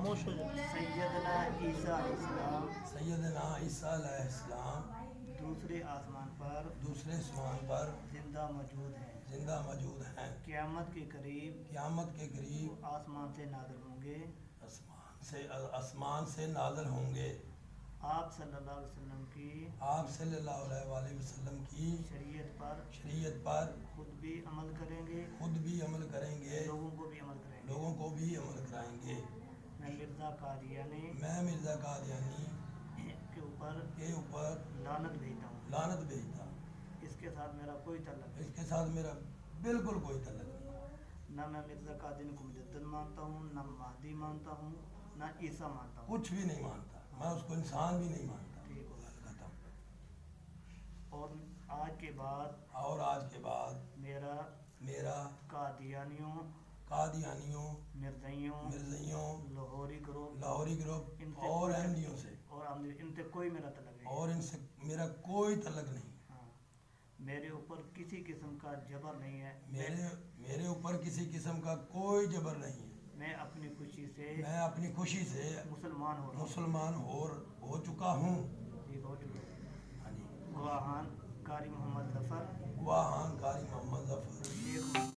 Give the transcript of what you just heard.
खामोश हो जाओ। सैयदना ईसा अलैहिस्सलाम सैयदना ईसा अलैहिस्सलाम दूसरे आसमान पर जिंदा मौजूद हैं। क़यामत के करीब आसमान से नाज़िल होंगे। आसमान से नाज़िल होंगे। आप सल्लल्लाहु अलैहि वसल्लम की शरीयत पर खुद भी अमल करेंगे, लोगों को भी अमल कराएंगे। मैं मिर्ज़ा कादियानी के ऊपर लानत भेजता हूँ। इसके साथ मेरा कोई बिल्कुल कोई तल्लुक नहीं। न मैं मिर्ज़ा कादियानी को मुजद्दिद मानता हूँ, न महदी मानता हूँ, न ईसा मानता हूँ। कुछ भी नहीं मानता। मैं उसको इंसान भी नहीं मानता। ठीक हो खत्म। और आज के बाद मेरा कादियानियों, मिर्ज़इयों, लाहौरी ग्रुप और अहमदियों से इनसे कोई मेरा तल्लुक नहीं। और इनसे मेरा कोई तल्लुक नहीं। हाँ, मेरे ऊपर किसी किस्म का जबर नहीं है। मेरे ऊपर किसी किस्म का कोई जबर नहीं है। मैं अपनी खुशी से मुसलमान हो चुका हूँ। ठीक हो चुका। हाँ जी। गवाहान कारी मोहम्मद जफर। गवाहान कारी मोहम्मद जफर।